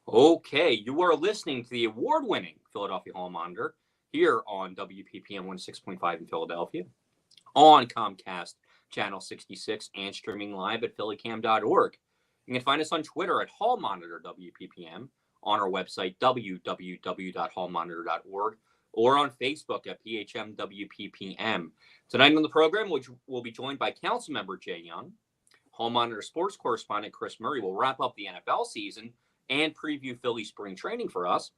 Okay, you are listening to the award-winning Philadelphia Hall Monitor here on WPPM 16.5 in Philadelphia, on Comcast Channel 66, and streaming live at phillycam.org. You can find us on Twitter at Hall Monitor WPPM, on our website www.hallmonitor.org, or on Facebook at PHMWPPM. Tonight on the program, which will be joined by Councilmember Jay Young, Hall Monitor sports correspondent Chris Murray will wrap up the NFL season and preview Philly spring training for us.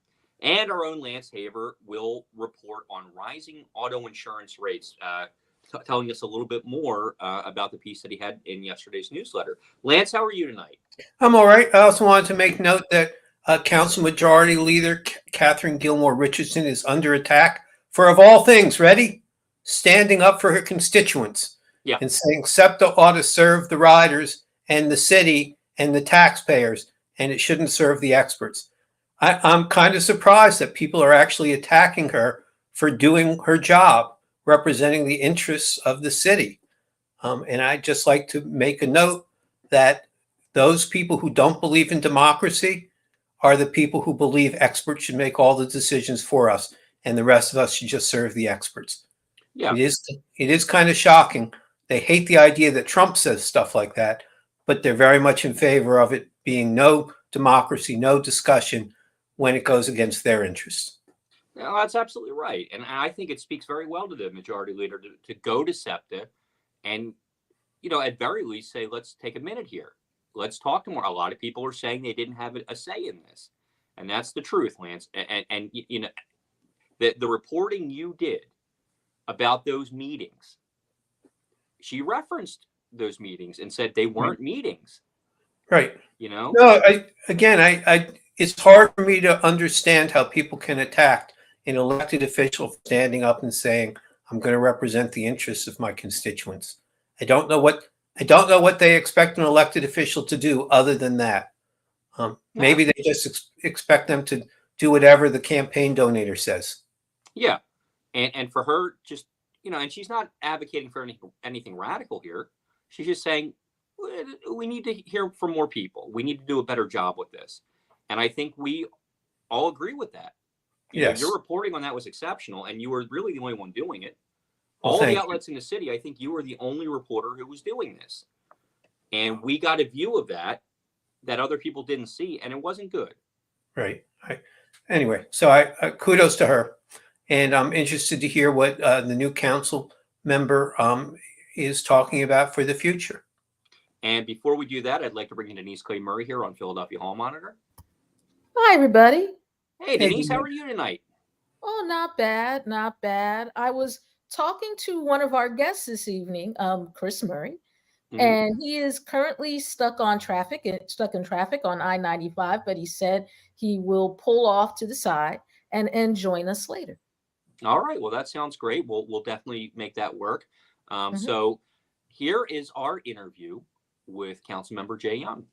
And our own Lance Haver will report on rising auto insurance rates, telling us a little bit more about the piece that he had in yesterday's newsletter. Lance, how are you tonight? I'm all right. I also wanted to make note that Council Majority Leader Catherine Gilmore Richardson is under attack for, of all things, ready? Standing up for her constituents. Yeah. And saying SEPTA ought to serve the riders and the city and the taxpayers, and it shouldn't serve the experts. I'm kind of surprised that people are actually attacking her for doing her job, representing the interests of the city. And I'd just like to make a note that those people who don't believe in democracy are the people who believe experts should make all the decisions for us, and the rest of us should just serve the experts. Yeah. It is kind of shocking. They hate the idea that Trump says stuff like that, but they're very much in favor of it being no democracy, no discussion when it goes against their interests. No, that's absolutely right. And I think it speaks very well to the majority leader to go to SEPTA and, at very least say, let's take a minute here. Let's talk to more. A lot of people are saying they didn't have a say in this. And that's the truth, Lance. And the reporting you did about those meetings, she referenced those meetings and said they weren't meetings. Right. No, it's hard for me to understand how people can attack an elected official standing up and saying, I'm going to represent the interests of my constituents. I don't know what they expect an elected official to do other than that. Maybe they just expect them to do whatever the campaign donator says. Yeah. And for her, just, and she's not advocating for anything radical here. She's just saying, we need to hear from more people. We need to do a better job with this. And I think we all agree with that. Yes. Your reporting on that was exceptional, and you were really the only one doing it. Well, all the outlets in the city, I think you were the only reporter who was doing this. And we got a view of that other people didn't see, and it wasn't good. Right. Anyway, so I kudos to her. And I'm interested to hear what the new council member is talking about for the future. And before we do that, I'd like to bring in Denise Clay Murray here on Philadelphia Hall Monitor. Hi, everybody. Hey, Denise, how are you tonight? Oh, not bad, not bad. I was talking to one of our guests this evening, Chris Murray, and he is currently stuck in traffic on I-95, but he said he will pull off to the side and join us later. All right. Well, that sounds great. We'll definitely make that work. So here is our interview with Councilmember Jay Young.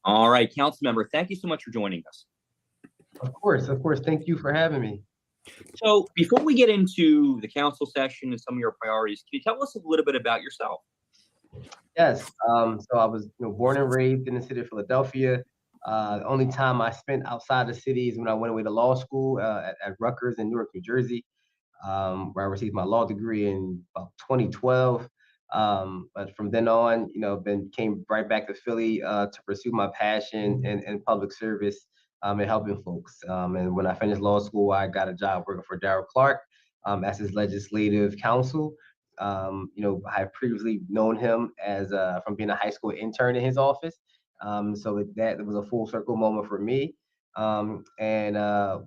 All right, Councilmember, thank you so much for joining us. Of course. Thank you for having me. So before we get into the council session and some of your priorities, can you tell us a little bit about yourself? Yes. So I was born and raised in the city of Philadelphia. The only time I spent outside the city is when I went away to law school at Rutgers in Newark, New Jersey, where I received my law degree in about 2012. But from then on, came right back to Philly to pursue my passion in public service and helping folks. And when I finished law school, I got a job working for Darrell Clark as his legislative counsel. I had previously known him as from being a high school intern in his office. So that was a full circle moment for me. And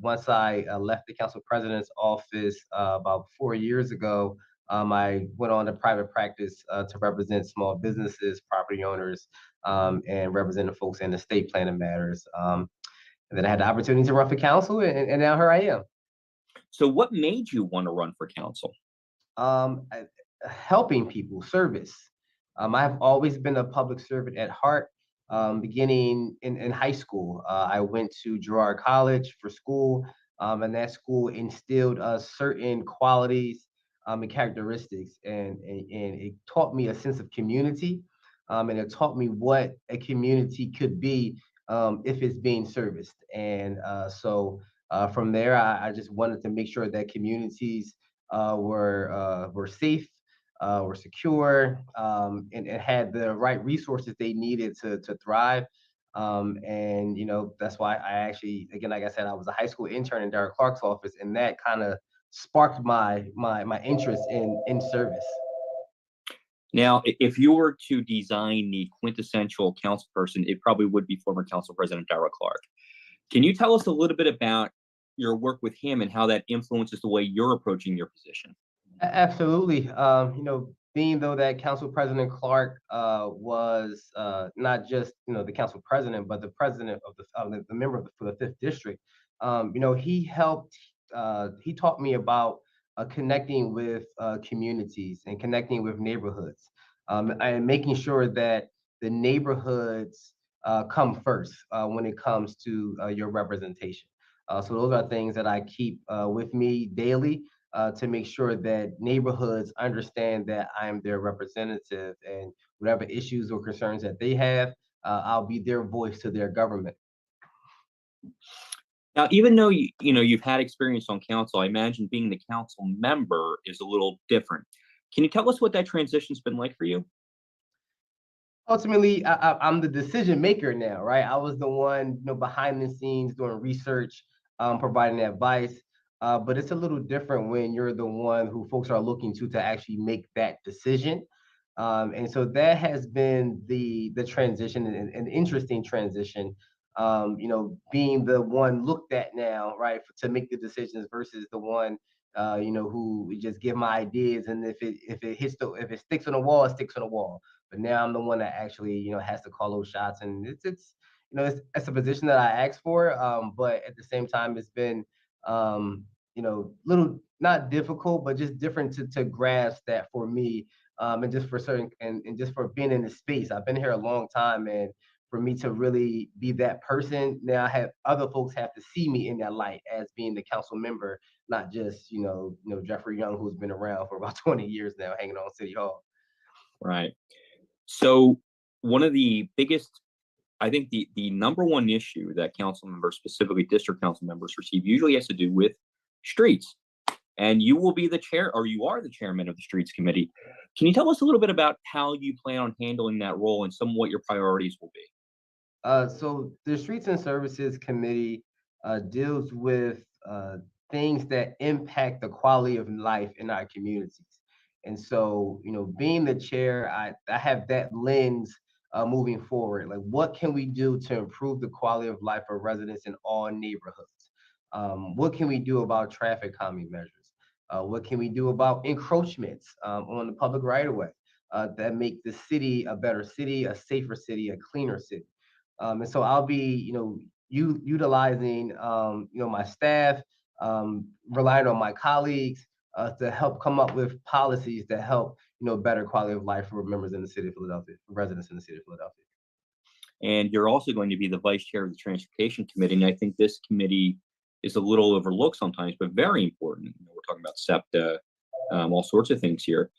once I left the council president's office about 4 years ago, I went on to private practice to represent small businesses, property owners, and representing folks in estate planning matters. And then I had the opportunity to run for council, and now here I am. So what made you want to run for council? Helping people, service. I have always been a public servant at heart. Beginning in high school, I went to Girard College for school, and that school instilled certain qualities and characteristics, and it taught me a sense of community. and it taught me what a community could be if it's being serviced. And from there, I just wanted to make sure that communities were safe, were secure, and had the right resources they needed to thrive. And that's why I actually, again, like I said, I was a high school intern in Derek Clark's office, and that kind of sparked my interest in service. Now, if you were to design the quintessential council person, it probably would be former Council President Darrell Clark. Can you tell us a little bit about your work with him and how that influences the way you're approaching your position? Absolutely. Being though that Council President Clark was not just the council president, but the president of the member for the fifth district. He helped. He taught me about connecting with communities and connecting with neighborhoods, and making sure that the neighborhoods come first when it comes to your representation. So those are things that I keep with me daily to make sure that neighborhoods understand that I'm their representative, and whatever issues or concerns that they have, I'll be their voice to their government. Now, even though you've had experience on council, I imagine being the council member is a little different. Can you tell us what that transition's been like for you? Ultimately, I'm the decision maker now, right? I was the one, behind the scenes doing research, providing advice. But it's a little different when you're the one who folks are looking to actually make that decision. And so that has been the transition, and an interesting transition. Being the one looked at now, right, to make the decisions versus the one, who just give my ideas, and if it sticks on the wall, it sticks on the wall. But now I'm the one that actually, has to call those shots, and it's a position that I asked for. But at the same time, it's been little not difficult, but just different to grasp that for me, and just for certain, and just for being in the space. I've been here a long time, and for me to really be that person, now I have other folks have to see me in that light as being the council member, not just Jeffrey Young, who's been around for about 20 years now, hanging on City Hall. Right. So one of the biggest, I think the number one issue that council members, specifically district council members, receive usually has to do with streets. And you will be the chair, or you are the chairman of the streets committee. Can you tell us a little bit about how you plan on handling that role and some of what your priorities will be? So the Streets and Services Committee deals with things that impact the quality of life in our communities. And so, being the chair, I have that lens moving forward. Like, what can we do to improve the quality of life for residents in all neighborhoods? What can we do about traffic calming measures? What can we do about encroachments on the public right of way that make the city a better city, a safer city, a cleaner city? And so I'll be, utilizing, my staff, relying on my colleagues to help come up with policies that help, better quality of life for members in the city of Philadelphia, for residents in the city of Philadelphia. And you're also going to be the vice chair of the transportation committee. And I think this committee is a little overlooked sometimes, but very important. We're talking about SEPTA, all sorts of things here.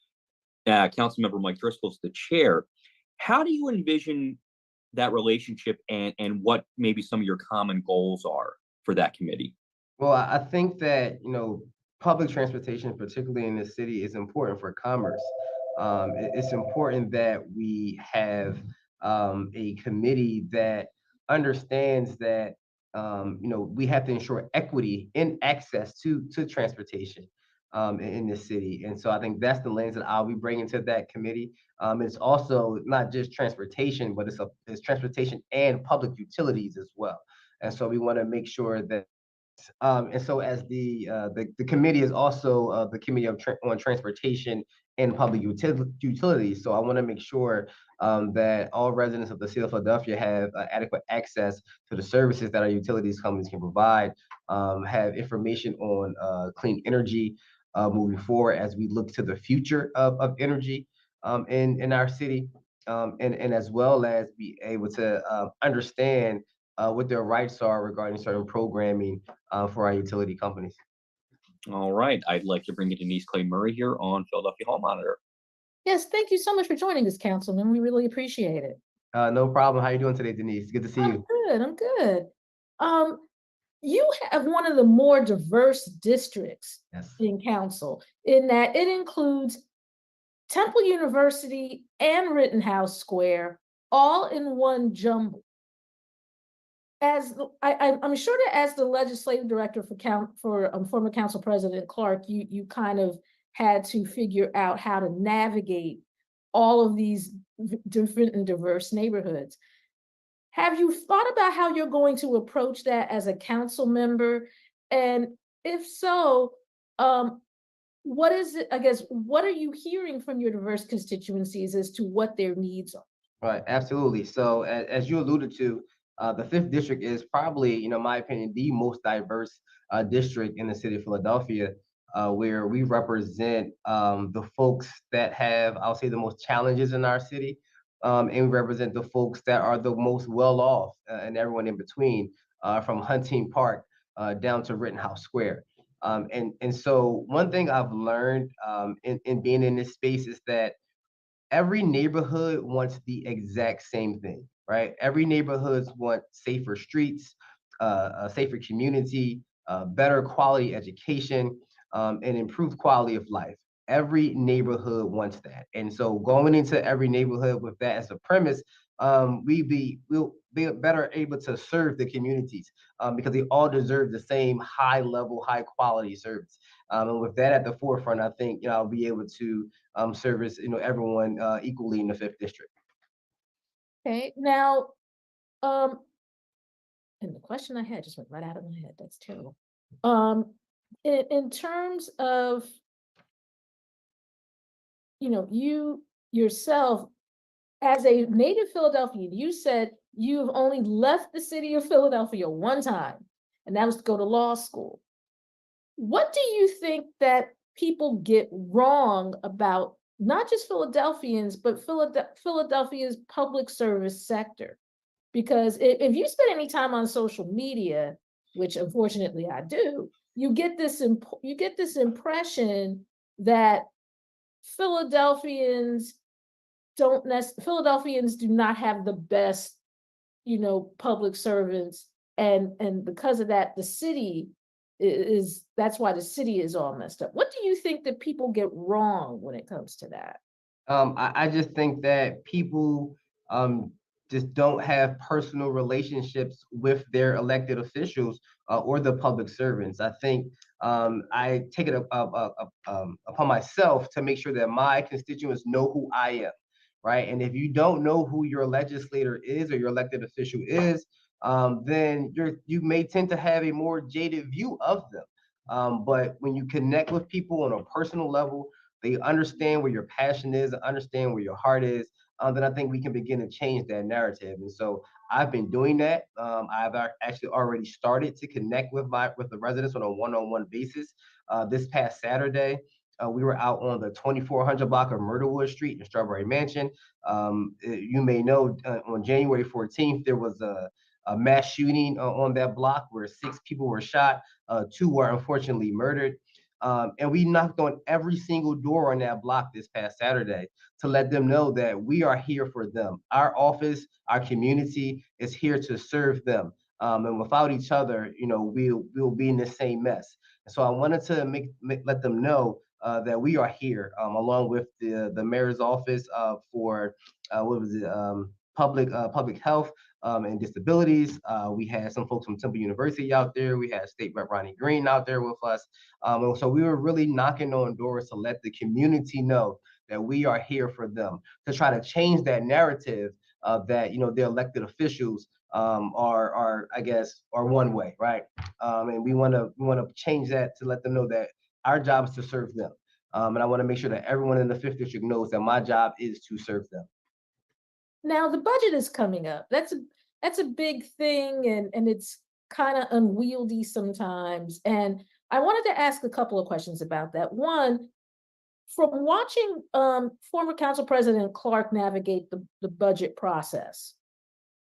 Councilmember Mike Driscoll's the chair. How do you envision that relationship, and what maybe some of your common goals are for that committee? Well, I think that, public transportation, particularly in the city, is important for commerce. It's important that we have a committee that understands that we have to ensure equity in access to transportation in the city. And so I think that's the lens that I'll be bringing to that committee. It's also not just transportation, but it's transportation and public utilities as well. And so we want to make sure that and so as the committee is also the committee on transportation and public utilities. So I want to make sure that all residents of the city of Philadelphia have adequate access to the services that our utilities companies can provide, have information on clean energy moving forward as we look to the future of energy in our city, and as well as be able to understand what their rights are regarding certain programming for our utility companies. All right. I'd like to bring in Denise Clay Murray here on Philadelphia Hall Monitor. Yes, thank you so much for joining us, Councilman. We really appreciate it. No problem. How you doing today, Denise? Good to see you. I'm good. Um, you have one of the more diverse districts Yes. in council, in that it includes Temple University and Rittenhouse Square all in one jumble. I'm sure that as the legislative director for former Council President Clark, you kind of had to figure out how to navigate all of these different and diverse neighborhoods. Have you thought about how you're going to approach that as a council member? And if so, what is it, I guess, what are you hearing from your diverse constituencies as to what their needs are? Right, absolutely. So as you alluded to, the fifth district is probably, in my opinion, the most diverse district in the city of Philadelphia, where we represent the folks that have, I'll say, the most challenges in our city, and we represent the folks that are the most well off, and everyone in between, from Hunting Park down to Rittenhouse Square. And so one thing I've learned in being in this space is that every neighborhood wants the exact same thing, right? Every neighborhoods want safer streets, a safer community, better quality education, and improved quality of life. Every neighborhood wants that, and so going into every neighborhood with that as a premise, we'll be better able to serve the communities, because they all deserve the same high level, high quality service. And with that at the forefront, I think I'll be able to service everyone equally in the fifth district. Okay, now, and the question I had just went right out of my head. That's terrible. In terms of, you yourself as a native Philadelphian, you said you've only left the city of Philadelphia one time, and that was to go to law school. What do you think that people get wrong about not just Philadelphians, but Philadelphia's public service sector? Because if you spend any time on social media, which unfortunately I do, you get this impression that Philadelphians Philadelphians do not have the best, public servants, and because of that, the city that's why the city is all messed up. What do you think that people get wrong when it comes to that? I just think that people just don't have personal relationships with their elected officials or the public servants. I think I take it upon myself to make sure that my constituents know who I am, right? And if you don't know who your legislator is or your elected official is, then you may tend to have a more jaded view of them. But when you connect with people on a personal level, they understand where your passion is, understand where your heart is, then I think we can begin to change that narrative. And so I've been doing that. I've actually already started to connect with the residents on a one-on-one basis. This past Saturday, we were out on the 2400 block of Myrtlewood Street in Strawberry Mansion. You may know on January 14th, there was a mass shooting on that block where 6 people were shot, 2 were unfortunately murdered. And we knocked on every single door on that block this past Saturday to let them know that we are here for them. Our office, our community is here to serve them. And without each other, we'll be in the same mess. And so I wanted to let them know that we are here, along with the mayor's office for public health and disabilities. We had some folks from Temple University out there. We had State Rep Ronnie Green out there with us. And so we were really knocking on doors to let the community know that we are here for them, to try to change that narrative that their elected officials are I guess are one way, right? And we want to change that to let them know that our job is to serve them. And I want to make sure that everyone in the fifth district knows that my job is to serve them. Now the budget is coming up. That's a big thing, and it's kind of unwieldy sometimes. And I wanted to ask a couple of questions about that. One, from watching former Council President Clark navigate the budget process,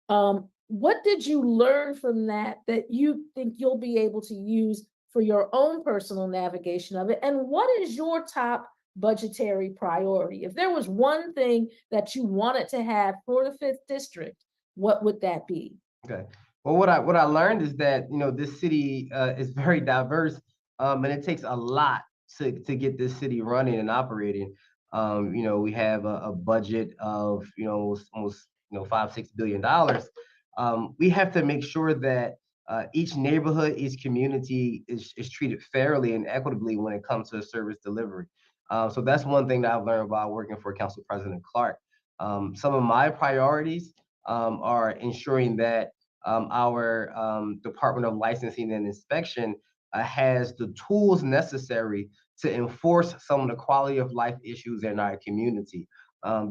what did you learn from that you think you'll be able to use for your own personal navigation of it? And what is your top budgetary priority? If there was one thing that you wanted to have for the 5th district, what would that be? Okay. Well, what I learned is that this city is very diverse, and it takes a lot to get this city running and operating. We have a budget of almost $5-6 billion. We have to make sure that each neighborhood, each community is treated fairly and equitably when it comes to service delivery. So that's one thing that I've learned while working for Council President Clark. Some of my priorities are ensuring that our Department of Licensing and Inspection has the tools necessary to enforce some of the quality of life issues in our community.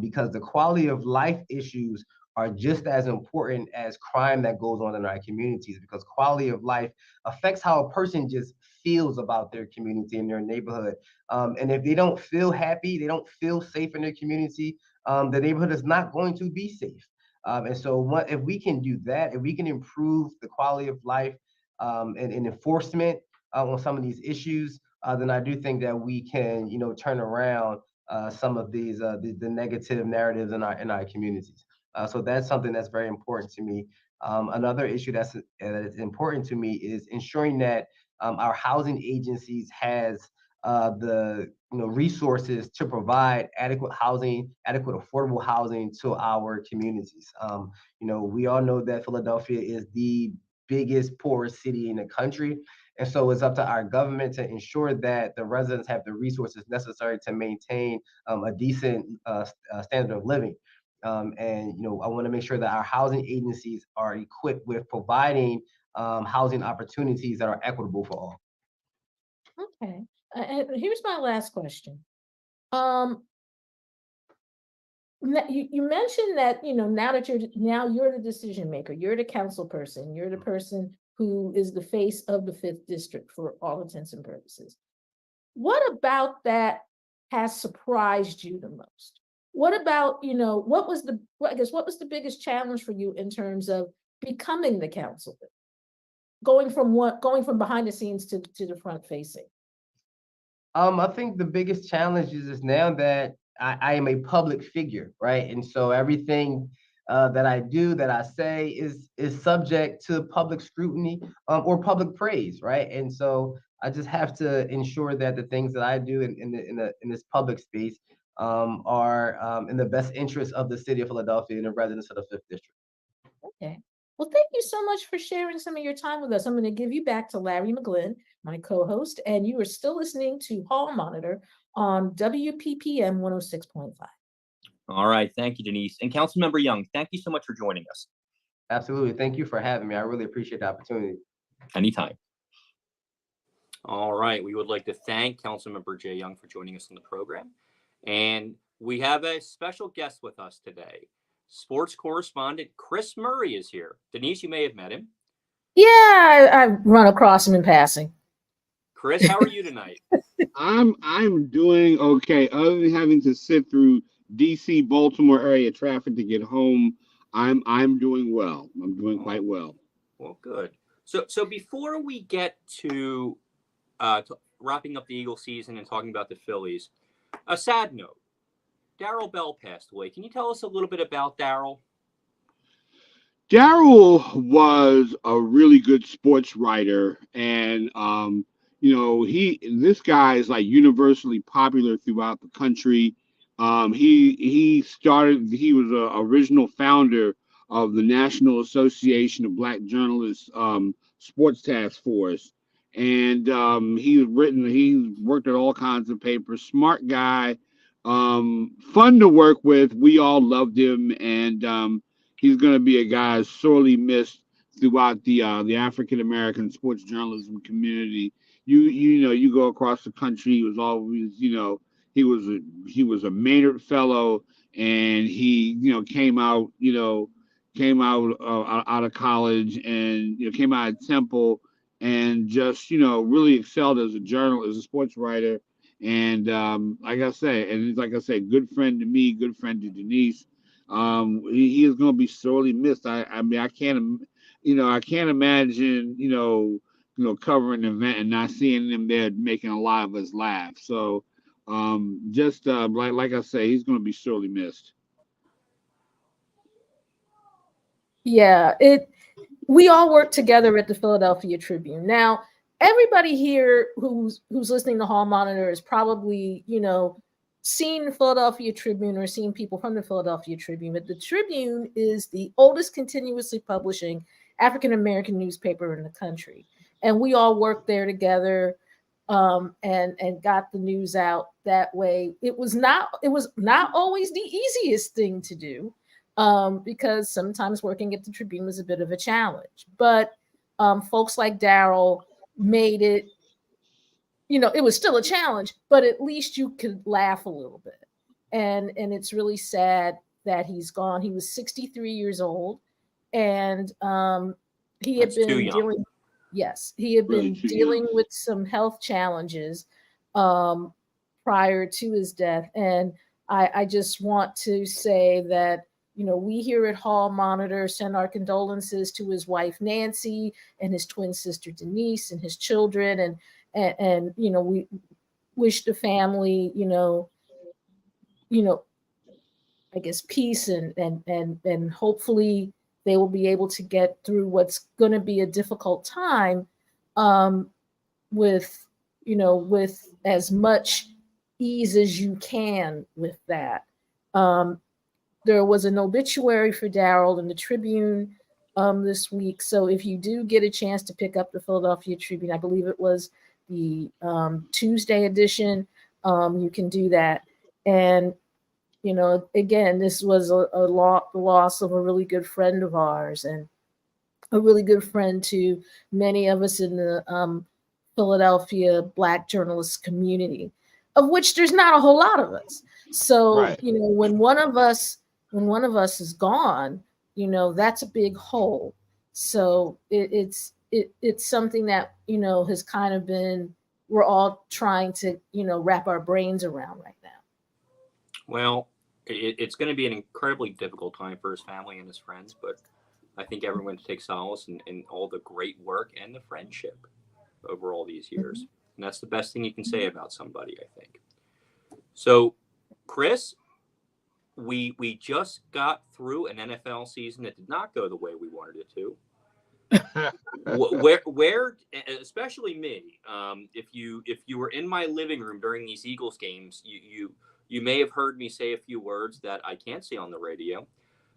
Because the quality of life issues are just as important as crime that goes on in our communities, because quality of life affects how a person just feels about their community and their neighborhood. And if they don't feel happy, they don't feel safe in their community, the neighborhood is not going to be safe. And so if we can do that, if we can improve the quality of life and enforcement on some of these issues, then I do think that we can, turn around some of these the negative narratives in our communities. So that's something that's very important to me. Another issue that's important to me is ensuring that our housing agencies has the resources to provide adequate housing, adequate affordable housing to our communities. We all know that Philadelphia is the biggest poorest city in the country. And so it's up to our government to ensure that the residents have the resources necessary to maintain a decent standard of living. I want to make sure that our housing agencies are equipped with providing housing opportunities that are equitable for all. Okay. And here's my last question. You mentioned that, now that you're the decision maker, you're the council person, you're the person who is the face of the 5th district for all intents and purposes. What about that has surprised you the most? What about, what was the biggest challenge for you in terms of becoming the councilman? Going from behind the scenes to the front facing? I think the biggest challenge is now that I am a public figure, right? And so everything that I do, that I say, is subject to public scrutiny or public praise, right? And so I just have to ensure that the things that I do in this public space are in the best interest of the city of Philadelphia and the residents of the 5th district. Okay. Well, thank you so much for sharing some of your time with us. I'm going to give you back to Larry McGlynn, my co-host, and you are still listening to Hall Monitor on WPPM 106.5. All right. Thank you, Denise. And Councilmember Young, thank you so much for joining us. Absolutely. Thank you for having me. I really appreciate the opportunity. Anytime. All right. We would like to thank Councilmember Jay Young for joining us on the program. And we have a special guest with us today. Sports correspondent Chris Murray is here. Denise, you may have met him. Yeah, I've run across him in passing. Chris, how are you tonight? I'm doing okay. Other than having to sit through DC, Baltimore area traffic to get home, I'm doing well. I'm doing quite well. Well, good. So before we get to wrapping up the Eagle season and talking about the Phillies, a sad note. Darryl Bell passed away. Can you tell us a little bit about Darryl? Darryl was a really good sports writer, and this guy is like universally popular throughout the country. He was an original founder of the National Association of Black Journalists Sports Task Force, and he worked at all kinds of papers. Smart guy. Fun to work with. We all loved him, and he's going to be a guy sorely missed throughout the African American sports journalism community. You go across the country. He was always, he was a Maynard Fellow, and he came out out of college, and came out of Temple, and just really excelled as a journalist, as a sports writer. And like I said, good friend to me, good friend to Denise. He is going to be sorely missed. I mean, I can't imagine, covering an event and not seeing him there making a lot of us laugh. So, Just like I say, he's going to be sorely missed. Yeah, we all work together at the Philadelphia Tribune. Now, everybody here who's listening to Hall Monitor is probably, seen the Philadelphia Tribune or seen people from the Philadelphia Tribune. But the Tribune is the oldest continuously publishing African American newspaper in the country. And we all worked there together, and got the news out that way. It was not always the easiest thing to do, because sometimes working at the Tribune was a bit of a challenge. But folks like Daryl made it, it was still a challenge, but at least you could laugh a little bit. And it's really sad that he's gone. He was 63 years old, and he had That's too been young. dealing. Yes, he had Really been too dealing young. with some health challenges prior to his death. And I just want to say that, we here at Hall Monitor send our condolences to his wife Nancy and his twin sister Denise and his children, and we wish the family, I guess, peace, and hopefully they will be able to get through what's going to be a difficult time, with with as much ease as you can with that. There was an obituary for Daryl in the Tribune this week, so if you do get a chance to pick up the Philadelphia Tribune, I believe it was the Tuesday edition, you can do that. And again, this was a loss of a really good friend of ours, and a really good friend to many of us in the Philadelphia Black journalist community, of which there's not a whole lot of us. So, Right. when one of us is gone, that's a big hole. So it's something that has kind of been, we're all trying to wrap our brains around right now. Well, it's going to be an incredibly difficult time for his family and his friends, but I think everyone takes solace in all the great work and the friendship over all these years. Mm-hmm. And that's the best thing you can say about somebody, I think. So, Chris, we just got through an NFL season that did not go the way we wanted it to. where especially me, if you were in my living room during these Eagles games, you may have heard me say a few words that I can't say on the radio.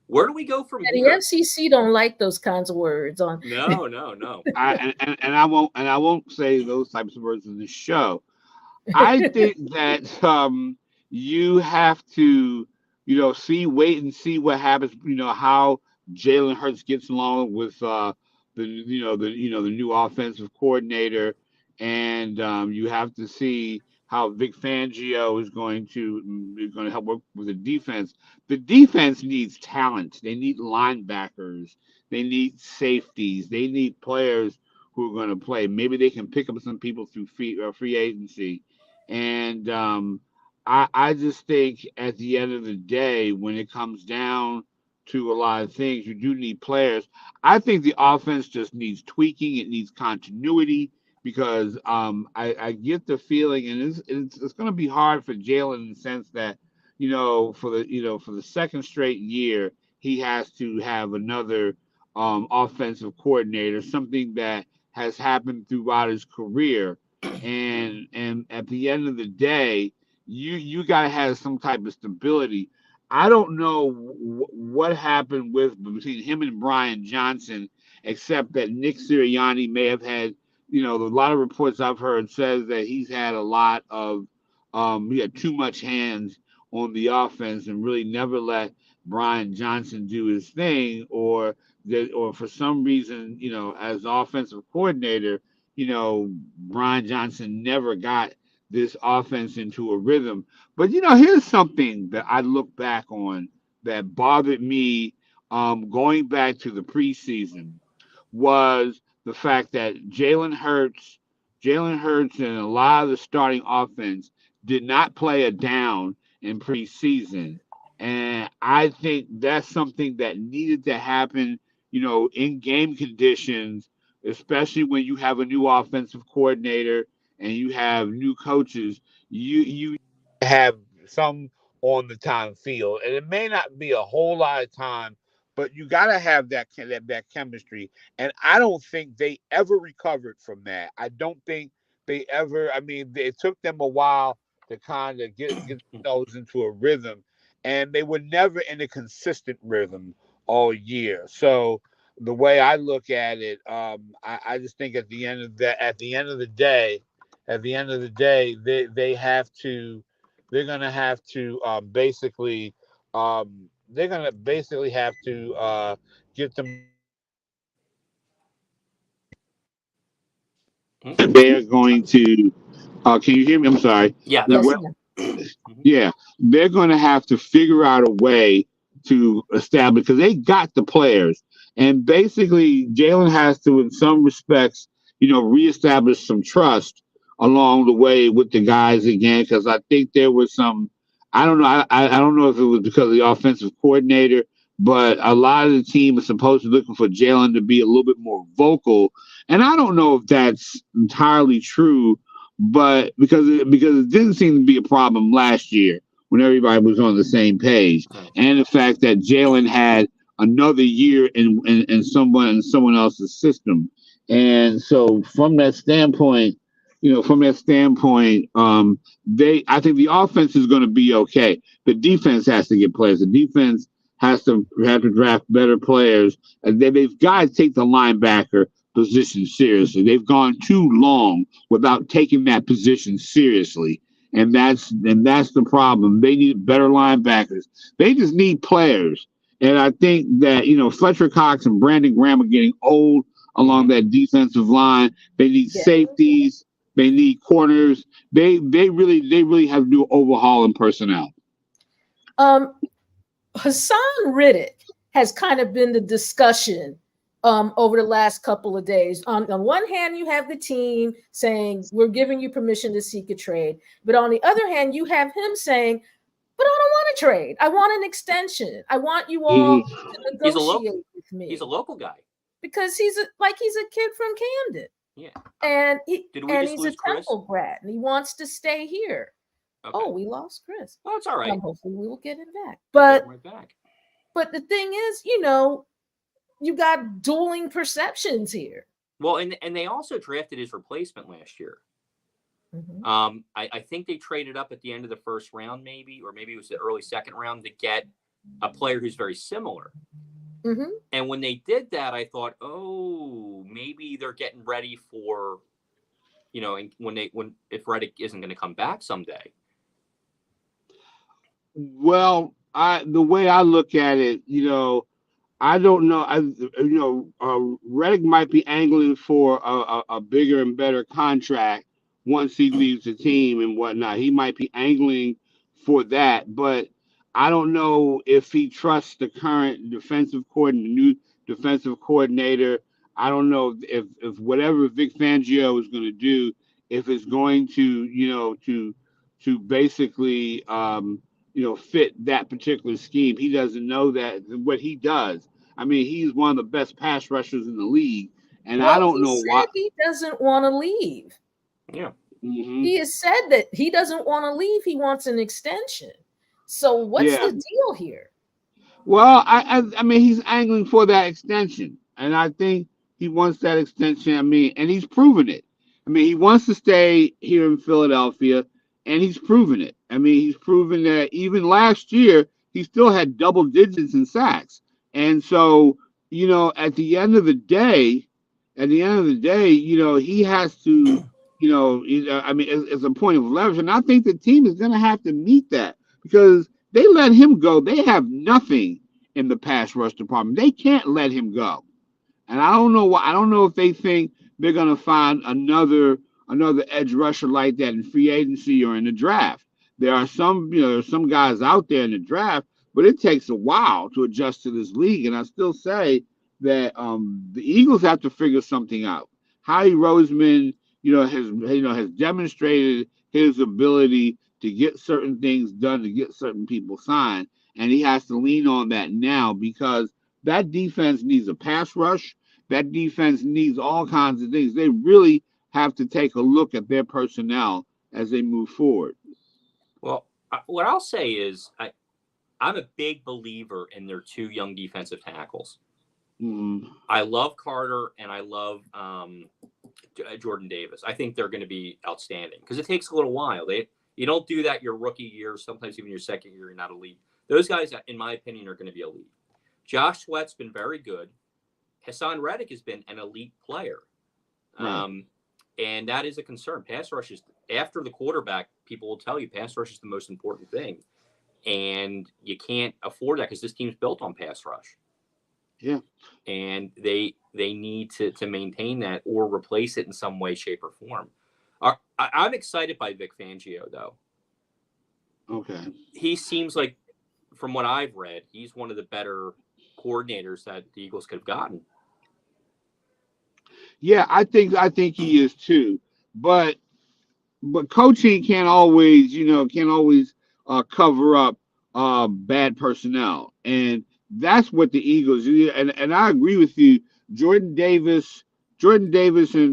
Where do we go from Yeah, here? the FCC don't like those kinds of words on. No. And I won't say those types of words in the show. I think that you have to, wait and see what happens. How Jalen Hurts gets along with the new offensive coordinator, and you have to see how Vic Fangio is going to help work with the defense. The defense needs talent. They need linebackers. They need safeties. They need players who are going to play. Maybe they can pick up some people through free agency. And I just think at the end of the day, when it comes down to a lot of things, you do need players. I think the offense just needs tweaking. It needs continuity because I get the feeling, and it's going to be hard for Jalen in the sense that for the second straight year he has to have another offensive coordinator, something that has happened throughout his career, and at the end of the day, you got to have some type of stability. I don't know what happened between him and Brian Johnson, except that Nick Sirianni may have had, a lot of reports I've heard says that he's had a lot of, he had too much hands on the offense and really never let Brian Johnson do his thing, or for some reason, as offensive coordinator, Brian Johnson never got this offense into a rhythm. But here's something that I look back on that bothered me going back to the preseason was the fact that Jalen Hurts and a lot of the starting offense did not play a down in preseason. And I think that's something that needed to happen, in game conditions, especially when you have a new offensive coordinator and you have new coaches. You have some on the time field, and it may not be a whole lot of time, but you got to have that chemistry. And I don't think they ever recovered from that. I don't think they ever. I mean, it took them a while to kind of get themselves into a rhythm, and they were never in a consistent rhythm all year. So the way I look at it, I just think at the end of the day, they have to they're gonna have to they're gonna basically have to get them. They're going to. Can you hear me? I'm sorry. Yeah, that Yes, was Well, ma'am. yeah, they're going to have to figure out a way to establish because they got the players, and basically Jalen has to, in some respects, reestablish some trust along the way with the guys again. Because I think there was some, I don't know, I don't know if it was because of the offensive coordinator, but a lot of the team is supposed to be looking for Jalen to be a little bit more vocal, and I don't know if that's entirely true but because it didn't seem to be a problem last year when everybody was on the same page, and the fact that Jalen had another year in someone else's system, and so from that standpoint, they I think the offense is going to be okay. The defense has to get players. The defense has to draft better players, and they've got to take the linebacker position seriously. They've gone too long without taking that position seriously. And that's the problem. They need better linebackers. They just need players. And I think that, Fletcher Cox and Brandon Graham are getting old along that defensive line. They need Yeah. safeties. They need corners. They really have to do overhaul in personnel. Hassan Riddick has kind of been the discussion over the last couple of days. On one hand, you have the team saying, we're giving you permission to seek a trade. But on the other hand, you have him saying, but I don't want a trade. I want an extension. I want you all to negotiate with me. He's a local guy. Because he's a kid from Camden. Yeah. And he's a Chris? Temple grad and he wants to stay here. Okay. Oh, we lost Chris. Oh, it's all right. Hopefully we will get him back. But the thing is, you got dueling perceptions here. Well, and they also drafted his replacement last year. Mm-hmm. I think they traded up at the end of the first round, maybe, or maybe it was the early second round to get a player who's very similar. Mm-hmm. And when they did that, I thought, oh, maybe they're getting ready for, if Reddick isn't going to come back someday. Well, the way I look at it, I don't know. Reddick might be angling for a bigger and better contract once he leaves the team and whatnot. He might be angling for that, but I don't know if he trusts the current new defensive coordinator. I don't know if whatever Vic Fangio is going to do, if it's going to, to basically, fit that particular scheme. He doesn't know that what he does. I mean, he's one of the best pass rushers in the league, and I don't know why he doesn't want to leave. Yeah, he has said that he doesn't want to leave. He wants an extension. So what's the deal here? Well, I mean, he's angling for that extension, and I think he wants that extension. I mean, and he's proven it. I mean, he wants to stay here in Philadelphia, and he's proven it. I mean, he's proven that even last year, he still had double digits in sacks. And so, at the end of the day, he has to, it's a point of leverage. And I think the team is going to have to meet that because they let him go. They have nothing in the pass rush department. They can't let him go. And I don't know why. I don't know if they think they're going to find another edge rusher like that in free agency or in the draft. There are some guys out there in the draft, but it takes a while to adjust to this league. And I still say that the Eagles have to figure something out. Howie Roseman, has demonstrated his ability to get certain things done, to get certain people signed, and he has to lean on that now because that defense needs a pass rush. That defense needs all kinds of things. They really have to take a look at their personnel as they move forward. Well, what I'll say is I'm a big believer in their two young defensive tackles. I love Carter and I love Jordan Davis. I think they're going to be outstanding because it takes a little while. You don't do that your rookie year, sometimes even your second year, you're not elite. Those guys, in my opinion, are going to be elite. Josh Sweat's been very good. Hassan Reddick has been an elite player. Right. And that is a concern. Pass rush is, after the quarterback, people will tell you pass rush is the most important thing. And you can't afford that because this team's built on pass rush. Yeah. And they need to maintain that or replace it in some way, shape, or form. I'm excited by Vic Fangio, though. Okay. He seems like, from what I've read, he's one of the better coordinators that the Eagles could have gotten. Yeah, I think he is too. But coaching can't always cover up bad personnel, and that's what the Eagles do. And I agree with you. Jordan Davis and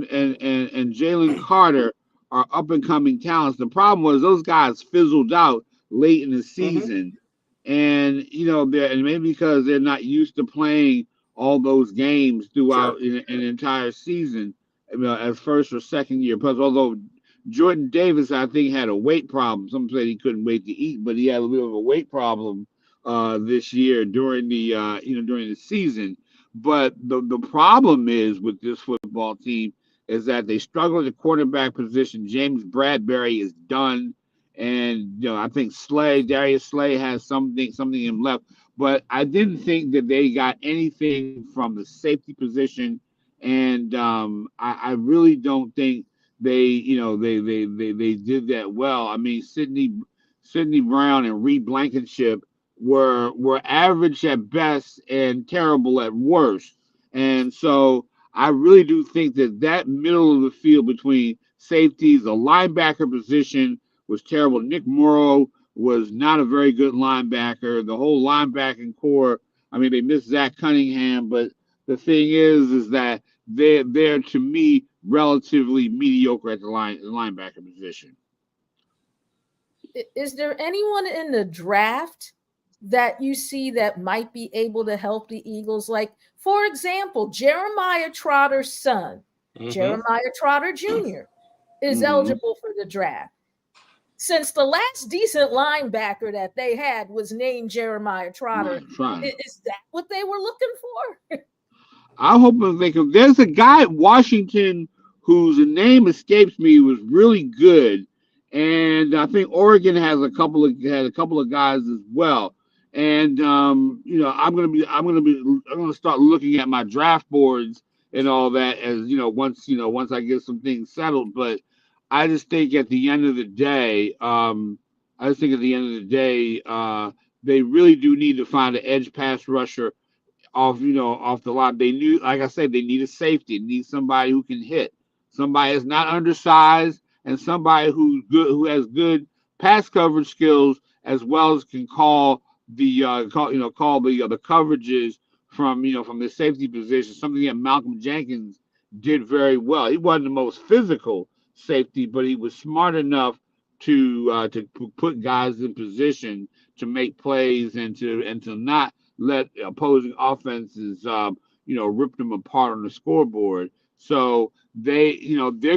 Jalen Carter are up and coming talents. The problem was those guys fizzled out late in the season, and and maybe because they're not used to playing all those games throughout an entire season, as first or second year. Plus, although Jordan Davis, I think, had a weight problem. Some said he couldn't wait to eat, but he had a bit of a weight problem this year during the during the season. But the problem is with this football team is that they struggle at the quarterback position. James Bradbury is done, and I think Darius Slay has something in him left. But I didn't think that they got anything from the safety position, and I really don't think they did that well. I mean, Sidney Brown and Reed Blankenship were average at best and terrible at worst. And so I really do think that middle of the field between safeties, the linebacker position was terrible. Nick Morrow was not a very good linebacker. The whole linebacking core, I mean, they missed Zach Cunningham, but the thing is that they're to me relatively mediocre at the linebacker position. Is there anyone in the draft that you see that might be able to help the Eagles? Like, for example, Jeremiah Trotter's son, Jeremiah Trotter Jr., is eligible for the draft. Since the last decent linebacker that they had was named Jeremiah Trotter, is that what they were looking for? I hope they can. There's a guy at Washington whose name escapes me, who was really good, and I think Oregon had a couple of guys as well. And I'm gonna start looking at my draft boards and all that as once I get some things settled. But I just think at the end of the day, they really do need to find an edge pass rusher off the lot. They knew, like I said, they need a safety. They need somebody who can hit, somebody that's not undersized, and somebody who has good pass coverage skills as well as can call the coverages from the safety position. Something that Malcolm Jenkins did very well. He wasn't the most physical safety, but he was smart enough to put guys in position to make plays and to not let opposing offenses rip them apart on the scoreboard. So they're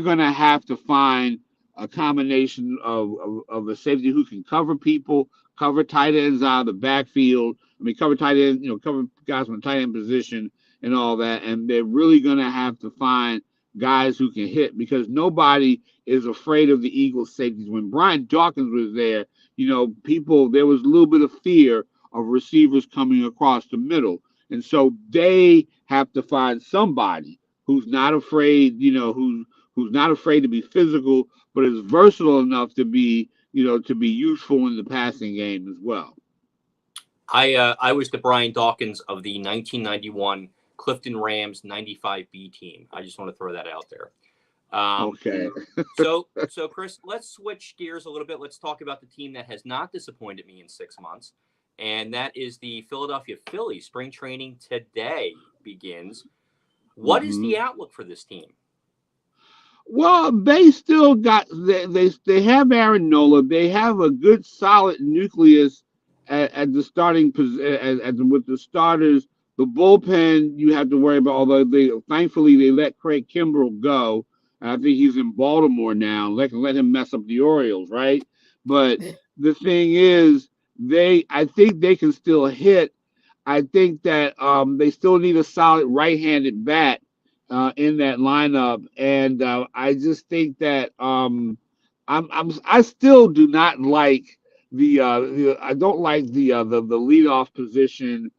going to have to find a combination of a safety who can cover people, cover tight ends out of the backfield. I mean, cover tight ends, cover guys from the tight end position and all that. And they're really going to have to find guys who can hit, because nobody is afraid of the Eagles safeties. When Brian Dawkins was there, there was a little bit of fear of receivers coming across the middle. And so they have to find somebody who's not afraid, who's not afraid to be physical, but is versatile enough to be useful in the passing game as well. I was the Brian Dawkins of the 1991 Clifton Rams 95B team. I just want to throw that out there. Okay. So Chris, let's switch gears a little bit. Let's talk about the team that has not disappointed me in 6 months, and that is the Philadelphia Phillies. Spring training today begins. What is the outlook for this team? Well, they still got they have Aaron Nola. They have a good solid nucleus at the starting with the starters. The bullpen you have to worry about. Although they thankfully they let Craig Kimbrell go. I think he's in Baltimore now. Let him mess up the Orioles, right? But the thing is, I think they can still hit. I think that they still need a solid right-handed bat in that lineup, and I just think that I still do not like I don't like the leadoff position.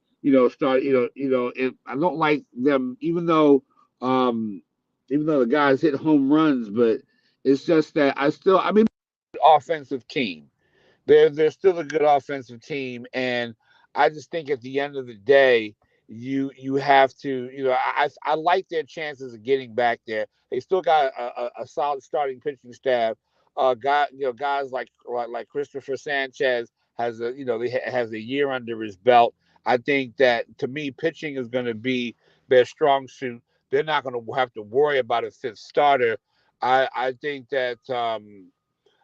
Start I don't like them, even though the guys hit home runs, but it's just that I mean, offensive team. They're still a good offensive team, and I just think at the end of the day, you have to I like their chances of getting back there. They still got a solid starting pitching staff. Guys like Christopher Sanchez has a year under his belt. I think that to me, pitching is going to be their strong suit. They're not going to have to worry about a fifth starter. I think that.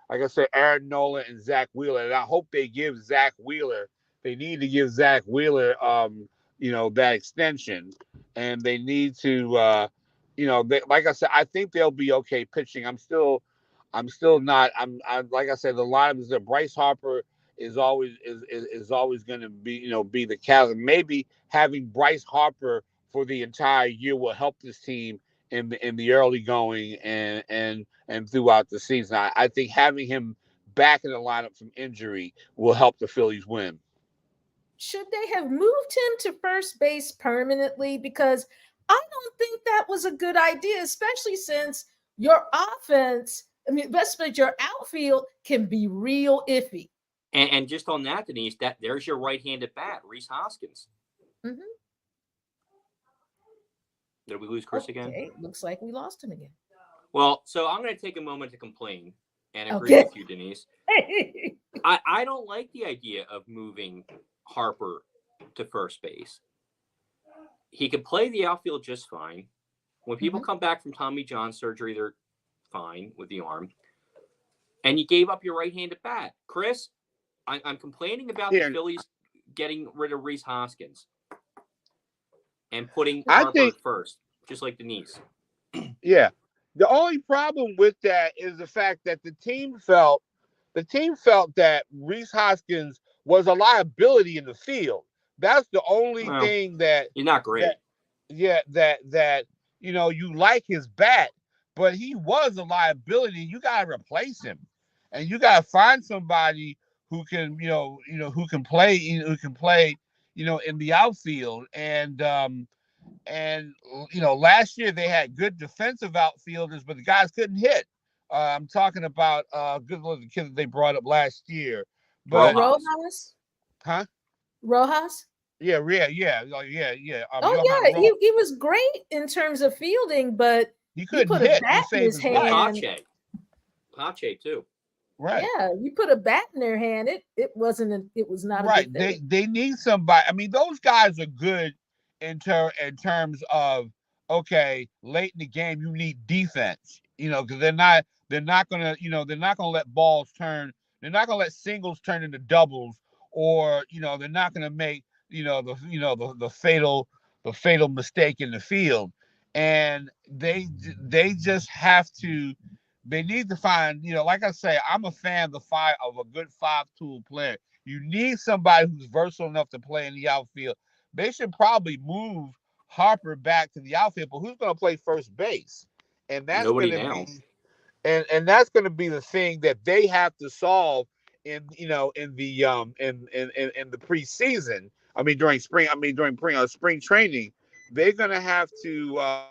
Like I said, Aaron Nola and Zach Wheeler. And I hope they give Zach Wheeler. They need to give Zach Wheeler, that extension, and they need to, like I said, I think they'll be okay pitching. I'm still not. I'm like I said, the lineup is that Bryce Harper is always going to be the catalyst. Maybe having Bryce Harper for the entire year will help this team in the early going and throughout the season. I think having him back in the lineup from injury will help the Phillies win. Should they have moved him to first base permanently? Because I don't think that was a good idea, especially since your offense, especially your outfield, can be real iffy. And just on that, Denise, there's your right-handed bat, Rhys Hoskins. Mm-hmm. Did we lose Chris again? Looks like we lost him again. Well, so I'm going to take a moment to complain and agree with you, Denise. I don't like the idea of moving Harper to first base. He could play the outfield just fine. When people come back from Tommy John surgery, they're fine with the arm. And you gave up your right-handed bat. Chris, I'm complaining about the Phillies getting rid of Rhys Hoskins and putting Harper first, just like Denise. Yeah. The only problem with that is the fact that the team felt that Rhys Hoskins was a liability in the field. That's the only thing that he's not great. That you like his bat, but he was a liability. You gotta replace him, and you gotta find somebody who can play in the outfield. And last year they had good defensive outfielders, but the guys couldn't hit. I'm talking about good looking kid that they brought up last year. But Rojas? Huh? Rojas? Yeah. He was great in terms of fielding, but he couldn't hit. A bat in his hand. Pache too. Right. Yeah, you put a bat in their hand. It was not right. A good thing. They need somebody. I mean, those guys are good in terms of late in the game you need defense. Because they're not gonna let balls turn. They're not gonna let singles turn into doubles, or they're not gonna make the fatal mistake in the field. And they just have to. They need to find, like I say, I'm a fan of a good five-tool player. You need somebody who's versatile enough to play in the outfield. They should probably move Harper back to the outfield, but who's going to play first base? And that's going to be, and that's going to be the thing that they have to solve in the preseason. During spring training, they're going to have to.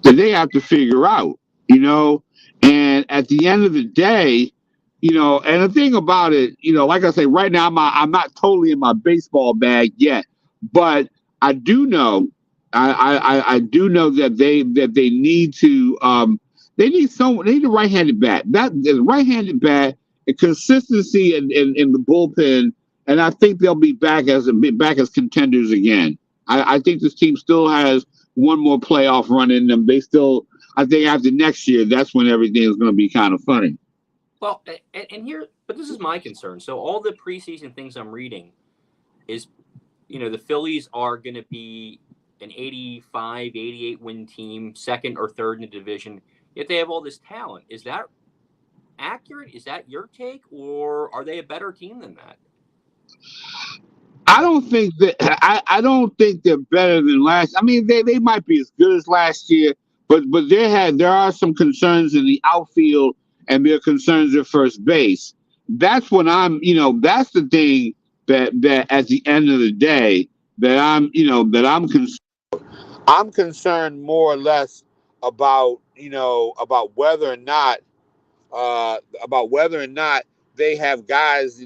That they have to figure out, and at the end of the day, and the thing about it, like I say, right now I'm not totally in my baseball bag yet, but I do know, I do know that they need to, they need a right-handed bat. That is right-handed bat, and consistency in the bullpen, and I think they'll be back as contenders again. I think this team still has one more playoff run in them. They still, I think after next year, that's when everything is going to be kind of funny. Well, and here, but this is my concern. So all the preseason things I'm reading is, the Phillies are going to be an 85, 88 win team, second or third in the division. Yet they have all this talent. Is that accurate? Is that your take, or are they a better team than that? I don't think they're better than last. I mean, they might be as good as last year, but there are some concerns in the outfield and there are concerns at first base. That's what that's the thing that at the end of the day that I'm concerned. I'm concerned more or less about about whether or not they have guys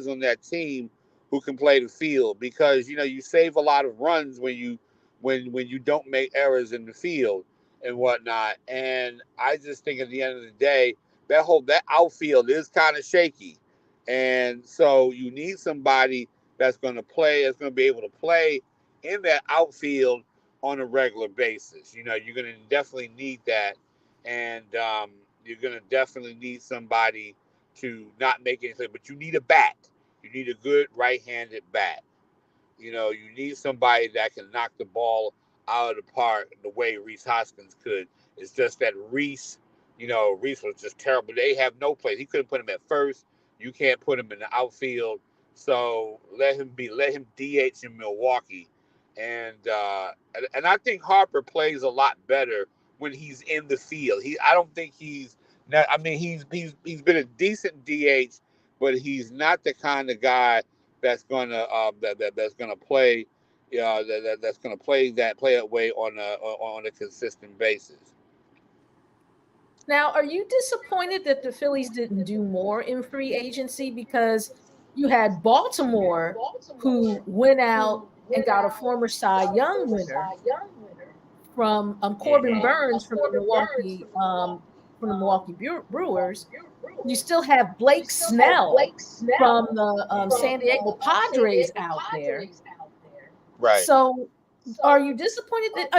on that team who can play the field, because you save a lot of runs when you don't make errors in the field and whatnot. And I just think at the end of the day that outfield is kind of shaky, and so you need somebody that's going to be able to play in that outfield on a regular basis. You're going to definitely need that, and you're going to definitely need somebody to not make anything, but you need a bat. You need a good right-handed bat. You need somebody that can knock the ball out of the park the way Reese Hoskins could. It's just that Reese was just terrible. They have no place. He couldn't put him at first. You can't put him in the outfield. So let him DH in Milwaukee. And I think Harper plays a lot better when he's in the field. I don't think he's been a decent DH, but he's not the kind of guy that's gonna that's gonna play that's gonna play that way on a consistent basis. Now, are you disappointed that the Phillies didn't do more in free agency? Because you had Baltimore, who went out and got a former Cy Young winner from Corbin Burns from the Milwaukee Brewers. You still have Blake Snell from the San Diego Padres out there. Right. So are you disappointed that,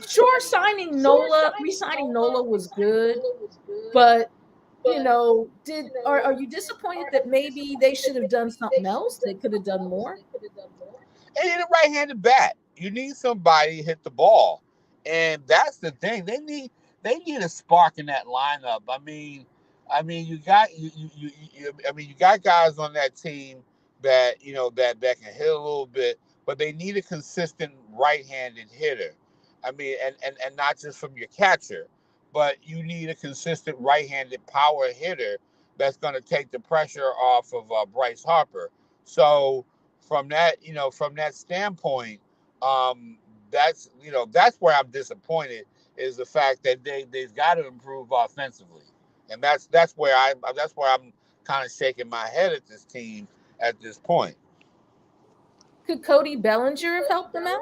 sure, re-signing Nola was good, but are you disappointed that maybe they should have done something else? They could have done more? And in a right-handed bat, you need somebody to hit the ball. And that's the thing. They need a spark in that lineup. You got guys on that team that that can hit a little bit, but they need a consistent right-handed hitter. And not just from your catcher, but you need a consistent right-handed power hitter that's going to take the pressure off of Bryce Harper. So from that standpoint, that's where I'm disappointed, is the fact that they've got to improve offensively, and that's where I'm kind of shaking my head at this team at this point. Could Cody Bellinger have helped them out?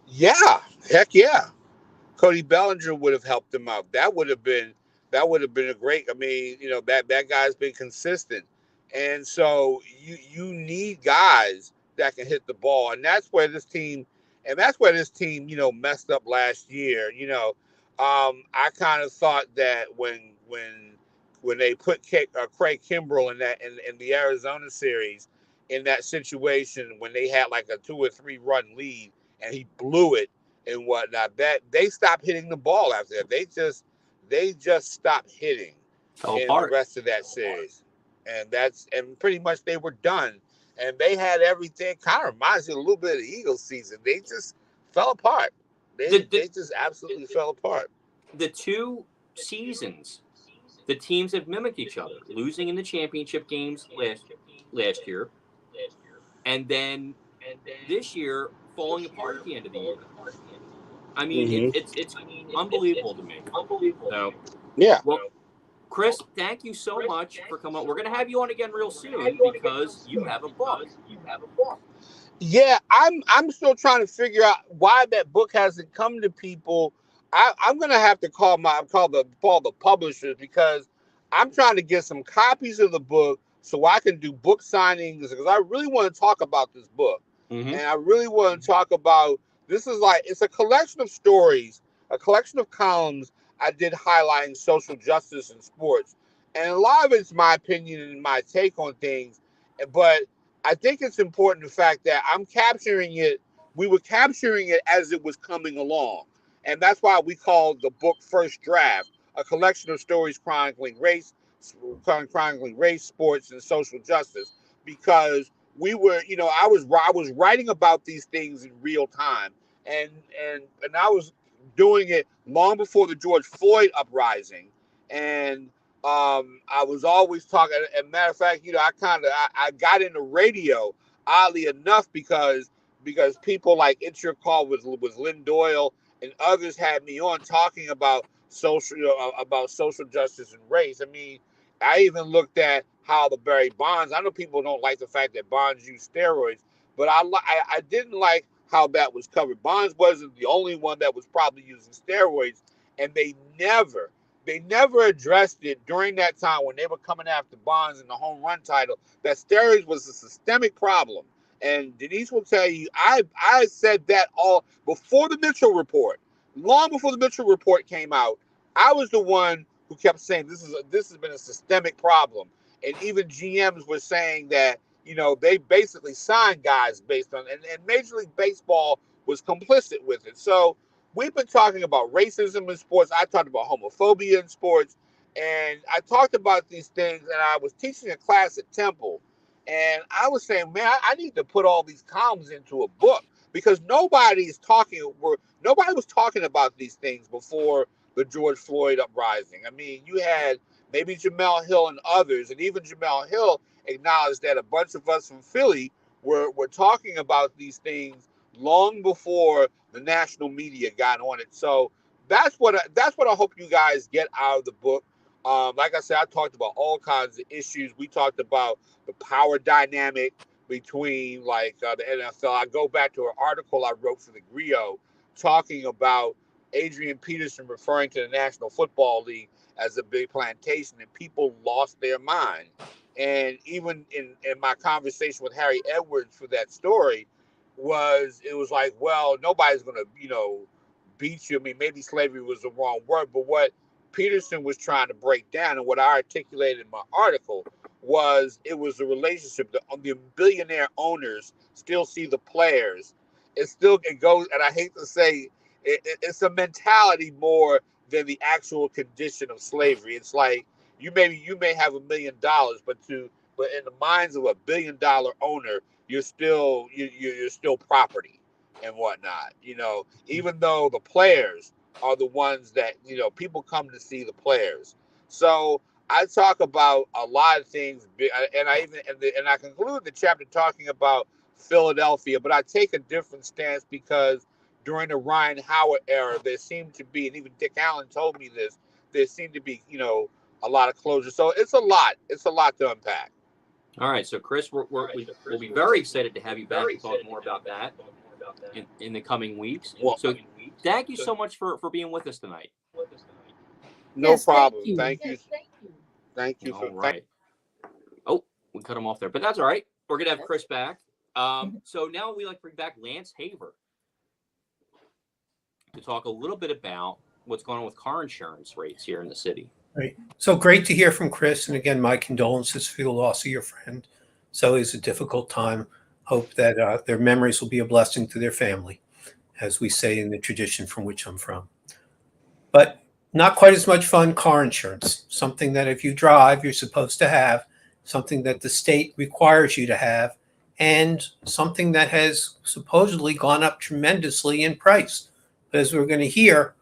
Yeah, heck yeah. Cody Bellinger would have helped them out. That would have been a great. That guy's been consistent, and so you need guys that can hit the ball, and that's where this team messed up last year. I kind of thought that when they put Craig Kimbrell in the Arizona series, in that situation when they had like a 2 or 3 run lead and he blew it and whatnot, that they stopped hitting the ball after that. They just stopped hitting the rest of that series, and pretty much they were done. And they had everything. Kind of reminds you a little bit of the Eagles season. They just fell apart. They just absolutely fell apart. The 2 seasons, the teams have mimicked each other, losing in the championship games last year, and then this year falling apart at the end of the year. It's unbelievable to me. So, yeah. Well, Chris, thank you so much for coming on. We're going to have you on again real soon because you have a book. Yeah, I'm still trying to figure out why that book hasn't come to people. I'm going to have to call the publishers, because I'm trying to get some copies of the book so I can do book signings, because I really want to talk about this book. Mm-hmm. And I really want to talk about This is like, it's a collection of stories, a collection of columns I did highlighting social justice in sports. And a lot of it's my opinion and my take on things. But I think it's important the fact that we were capturing it as it was coming along. And that's why we called the book First Draft, a collection of stories chronicling race, sports, and social justice. Because we were, I was writing about these things in real time, and I was doing it long before the George Floyd uprising, and I was always talking. And matter of fact, I got into radio, oddly enough, because people like It's Your Call with Lynn Doyle and others had me on talking about social justice and race. I mean, I even looked at how the Barry Bonds. I know people don't like the fact that Bonds used steroids, but I didn't like how that was covered. Bonds wasn't the only one that was probably using steroids, and they never addressed it during that time when they were coming after Bonds in the home run title, that steroids was a systemic problem. And Denise will tell you, I said that all before the Mitchell report, long before the Mitchell report came out. I was the one who kept saying this has been a systemic problem. And even GMs were saying that, they basically signed guys based on, and Major League Baseball was complicit with it. So we've been talking about racism in sports. I talked about homophobia in sports, and I talked about these things, and I was teaching a class at Temple, and I was saying, man, I need to put all these columns into a book, because nobody was talking about these things before the George Floyd uprising. I mean, you had maybe Jamel Hill and others, and even Jamel Hill acknowledged that a bunch of us from Philly were talking about these things long before the national media got on it. So that's what I hope you guys get out of the book. Like I said, I talked about all kinds of issues. We talked about the power dynamic between the NFL. I go back to an article I wrote for the Griot talking about Adrian Peterson referring to the National Football League as a big plantation, and people lost their mind. And even in my conversation with Harry Edwards for that story, it was like, well, nobody's going to, beat you. I mean, maybe slavery was the wrong word, but what Peterson was trying to break down, and what I articulated in my article, it was the relationship. The billionaire owners still see the players. It goes, and I hate to say, it's a mentality more than the actual condition of slavery. It's like you may have $1 million, but in the minds of $1 billion owner, you're still property and whatnot. Even though the players are the ones that people come to see the players. So I talk about a lot of things, and I conclude the chapter talking about Philadelphia, but I take a different stance because during the Ryan Howard era, there seemed to be, and even Dick Allen told me this, there seemed to be, a lot of closure. So it's a lot to unpack. All right, so Chris, we'll be very excited to have you back to talk more about that in the coming weeks. Well, so thank you so much for being with us tonight. No problem. Thank you. Thank you. All right. Oh, we cut him off there, but that's all right. We're going to have Chris back. So now we like to bring back Lance Haver to talk a little bit about what's going on with car insurance rates here in the city. Right. So great to hear from Chris. And again, my condolences for the loss of your friend. So it's a difficult time. Hope that their memories will be a blessing to their family, as we say in the tradition from which I'm from. But not quite as much fun car insurance, something that if you drive, you're supposed to have, something that the state requires you to have, and something that has supposedly gone up tremendously in price. But as we're going to hear,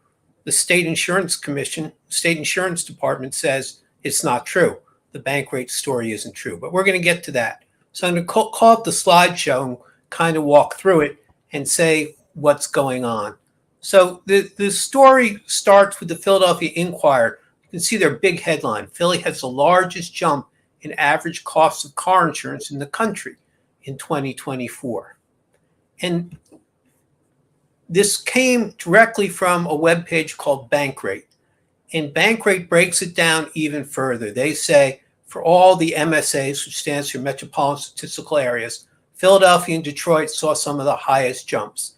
the state insurance department says it's not true. The bank rate story isn't true, but we're going to get to that. So I'm going to call up the slideshow and kind of walk through it and say what's going on. So the story starts with the Philadelphia Inquirer. You can see their big headline: Philly has the largest jump in average cost of car insurance in the country in 2024. And this came directly from a webpage called Bankrate. And Bankrate breaks it down even further. They say for all the MSAs, which stands for Metropolitan Statistical Areas, Philadelphia and Detroit saw some of the highest jumps.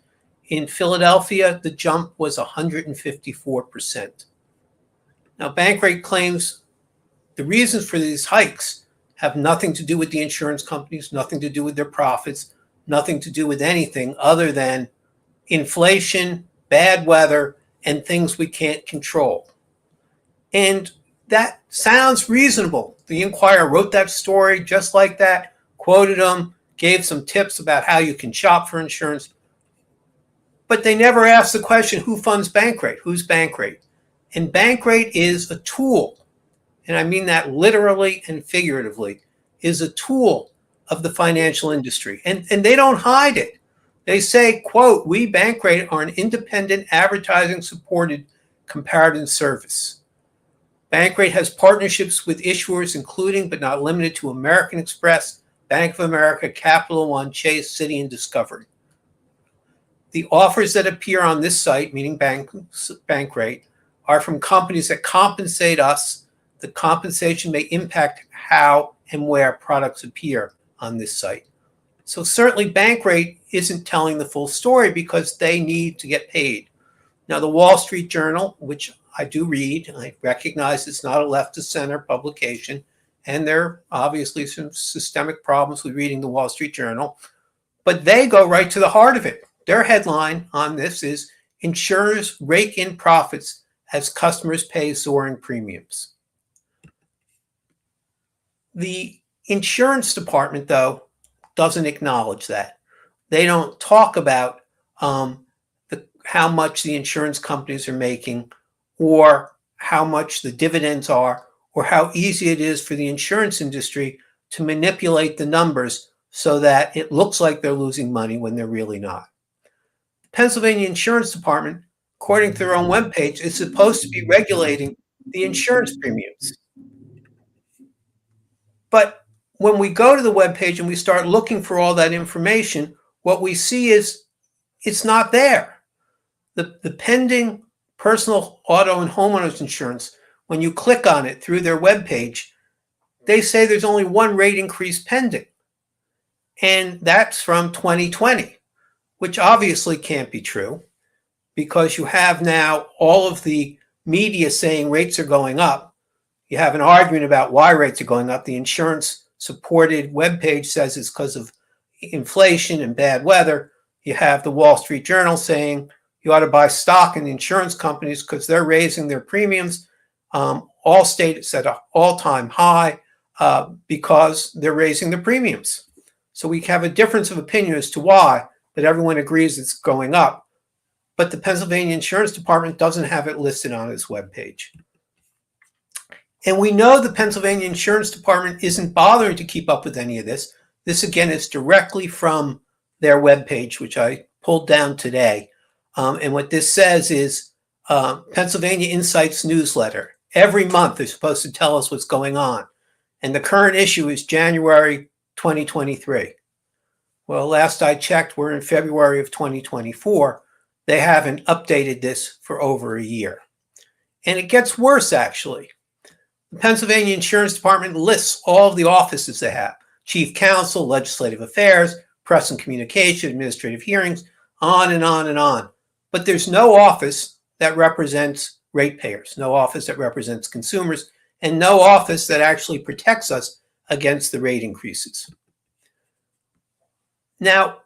In Philadelphia, the jump was 154%. Now, Bankrate claims the reasons for these hikes have nothing to do with the insurance companies, nothing to do with their profits, nothing to do with anything other than inflation, bad weather, and things we can't control. And that sounds reasonable. The Inquirer wrote that story just like that, quoted them, gave some tips about how you can shop for insurance. But they never asked the question, who funds Bankrate? Who's Bankrate? And Bankrate is a tool, and I mean that literally and figuratively, is a tool of the financial industry. And they don't hide it. They say, quote, we Bankrate are an independent advertising supported comparative service. Bankrate has partnerships with issuers including but not limited to American Express, Bank of America, Capital One, Chase, Citi, and Discovery. The offers that appear on this site, meaning Bankrate, are from companies that compensate us. The compensation may impact how and where products appear on this site. So certainly Bankrate isn't telling the full story because they need to get paid. Now, the Wall Street Journal, which I do read, I recognize it's not a left-to-center publication, and there are obviously some systemic problems with reading the Wall Street Journal, but they go right to the heart of it. Their headline on this is, insurers rake in profits as customers pay soaring premiums. The insurance department, though, doesn't acknowledge that. They don't talk about how much the insurance companies are making or how much the dividends are or how easy it is for the insurance industry to manipulate the numbers so that it looks like they're losing money when they're really not. The Pennsylvania Insurance Department, according to their own webpage, is supposed to be regulating the insurance premiums. But when we go to the webpage and we start looking for all that information, what we see is it's not there. The pending personal auto and homeowners insurance, when you click on it through their webpage, they say there's only one rate increase pending. And that's from 2020, which obviously can't be true because you have now all of the media saying rates are going up. You have an argument about why rates are going up. The insurance supported webpage says it's because of inflation and bad weather. You have the Wall Street Journal saying you ought to buy stock in the insurance companies because they're raising their premiums. Allstate is at an all-time high because they're raising the premiums. So we have a difference of opinion as to why, but everyone agrees it's going up. But the Pennsylvania Insurance Department doesn't have it listed on its webpage. And we know the Pennsylvania Insurance Department isn't bothering to keep up with any of this. This, again, is directly from their webpage, which I pulled down today. And what this says is Pennsylvania Insights newsletter. Every month they're supposed to tell us what's going on. And the current issue is January 2023. Well, last I checked, we're in February of 2024. They haven't updated this for over a year. And it gets worse, actually. The Pennsylvania Insurance Department lists all of the offices they have: chief counsel, legislative affairs, press and communication, administrative hearings, on and on and on. But there's no office that represents ratepayers, no office that represents consumers, and no office that actually protects us against the rate increases. Now,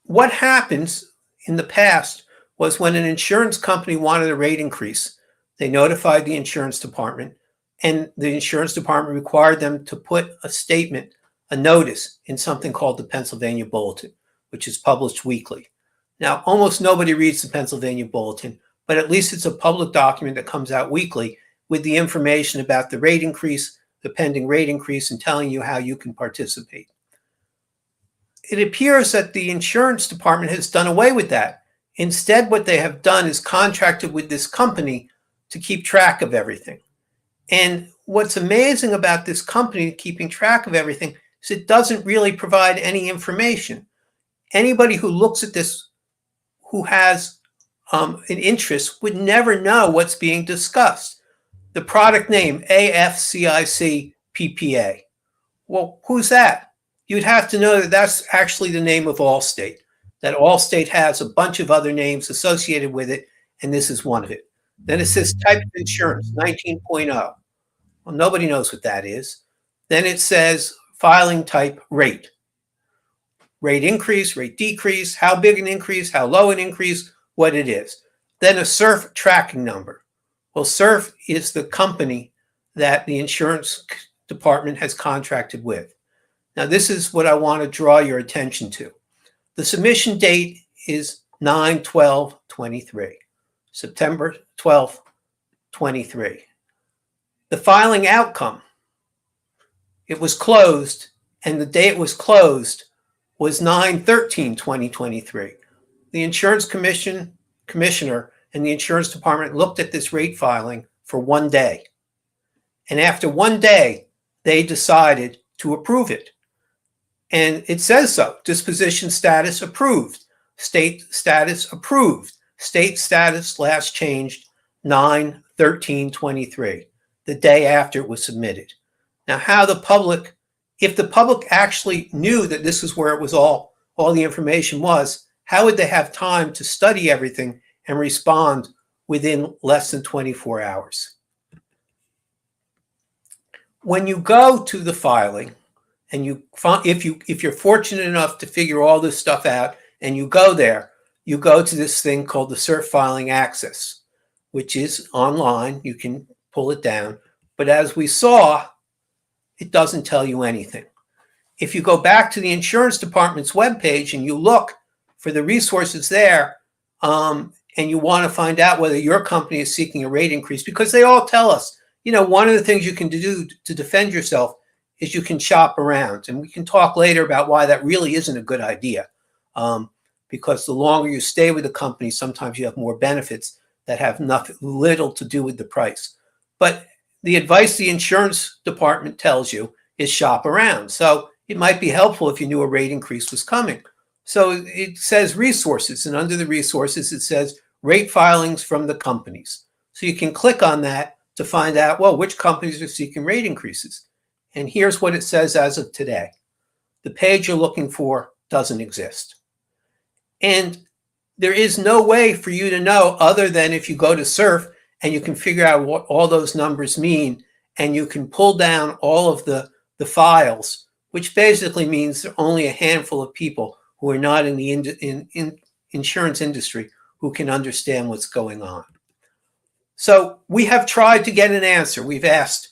what happens in the past was when an insurance company wanted a rate increase, they notified the insurance department, and the insurance department required them to put a statement, a notice, in something called the Pennsylvania Bulletin, which is published weekly. Now, almost nobody reads the Pennsylvania Bulletin, but at least it's a public document that comes out weekly with the information about the rate increase, the pending rate increase, and telling you how you can participate. It appears that the insurance department has done away with that. Instead, what they have done is contracted with this company to keep track of everything. And what's amazing about this company keeping track of everything is it doesn't really provide any information. Anybody who looks at this who has an interest would never know what's being discussed. The product name, AFCIC PPA. Well, who's that? You'd have to know that that's actually the name of Allstate. that Allstate has a bunch of other names associated with it, and this is one of it. Then it says type of insurance, 19.0. Well, nobody knows what that is. Then it says filing type rate. Rate increase, rate decrease, how big an increase, how low an increase, what it is. Then a CERF tracking number. Well, CERF is the company that the insurance department has contracted with. Now, this is what I want to draw your attention to. The submission date is 9/12/23, September 12th, 23. The filing outcome, it was closed, and the day it was closed was 9/13/2023. The insurance commissioner and the insurance department looked at this rate filing for 1 day. And after 1 day, they decided to approve it. And it says so. Disposition status approved. State status approved. State status last changed 9/13/23, the day after it was submitted. Now, if the public actually knew that this is where it was all the information was, how would they have time to study everything and respond within less than 24 hours? When you go to the filing, and if you're fortunate enough to figure all this stuff out, and you go there, you go to this thing called the CERF Filing Access, which is online. You can pull it down. But as we saw, it doesn't tell you anything. If you go back to the insurance department's webpage and you look for the resources there, and you want to find out whether your company is seeking a rate increase, because they all tell us, one of the things you can do to defend yourself is you can shop around. And we can talk later about why that really isn't a good idea. Because the longer you stay with the company, sometimes you have more benefits that have little to do with the price. But the advice the insurance department tells you is shop around. So it might be helpful if you knew a rate increase was coming. So it says resources, and under the resources, it says rate filings from the companies. So you can click on that to find out, well, which companies are seeking rate increases. And here's what it says as of today. The page you're looking for doesn't exist. And there is no way for you to know other than if you go to CERF and you can figure out what all those numbers mean, and you can pull down all of the files, which basically means there are only a handful of people who are not in the insurance industry who can understand what's going on. So we have tried to get an answer. We've asked,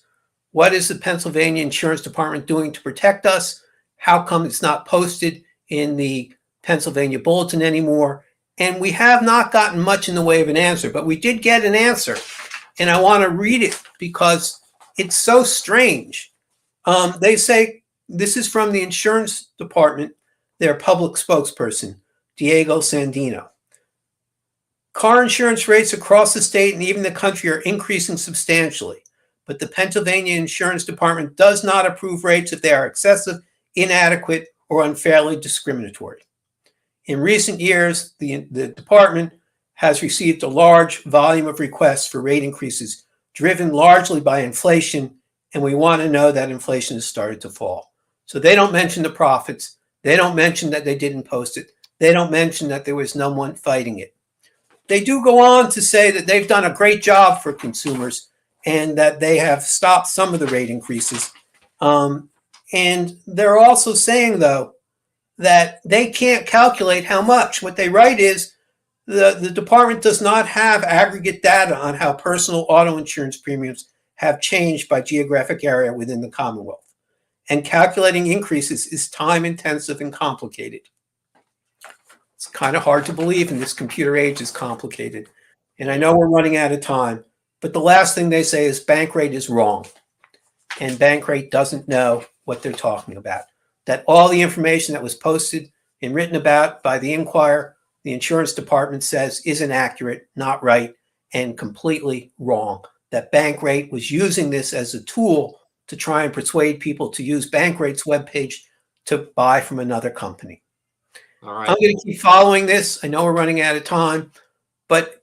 what is the Pennsylvania Insurance Department doing to protect us? How come it's not posted in the Pennsylvania Bulletin anymore? And we have not gotten much in the way of an answer, but we did get an answer. And I want to read it because it's so strange. They say, this is from the insurance department, their public spokesperson, Diego Sandino. Car insurance rates across the state and even the country are increasing substantially, but the Pennsylvania Insurance Department does not approve rates if they are excessive, inadequate, or unfairly discriminatory. In recent years, the department has received a large volume of requests for rate increases, driven largely by inflation, and we want to know that inflation has started to fall. So they don't mention the profits. They don't mention that they didn't post it. They don't mention that there was no one fighting it. They do go on to say that they've done a great job for consumers and that they have stopped some of the rate increases. And they're also saying, though, that they can't calculate how much. What they write is the department does not have aggregate data on how personal auto insurance premiums have changed by geographic area within the Commonwealth. And calculating increases is time-intensive and complicated. It's kind of hard to believe in this computer age is complicated. And I know we're running out of time, but the last thing they say is Bankrate is wrong. And Bankrate doesn't know what they're talking about. That all the information that was posted and written about by the Inquirer, the insurance department says is inaccurate, not right, and completely wrong. That Bankrate was using this as a tool to try and persuade people to use Bankrate's webpage to buy from another company. All right. I'm going to keep following this. I know we're running out of time, but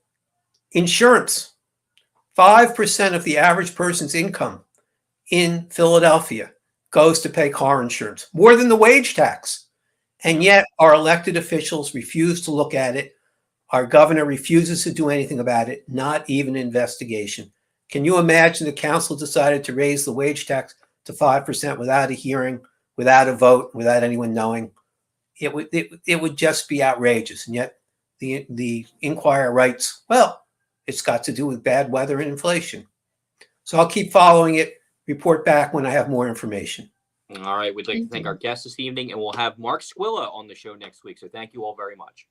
insurance, 5% of the average person's income in Philadelphia goes to pay car insurance, more than the wage tax. And yet our elected officials refuse to look at it. Our governor refuses to do anything about it, not even investigation. Can you imagine the council decided to raise the wage tax to 5% without a hearing, without a vote, without anyone knowing? It would just be outrageous. And yet the Inquirer writes, well, it's got to do with bad weather and inflation. So I'll keep following it, report back when I have more information. All right. We'd like to thank our guests this evening, and we'll have Mark Squilla on the show next week. So thank you all very much.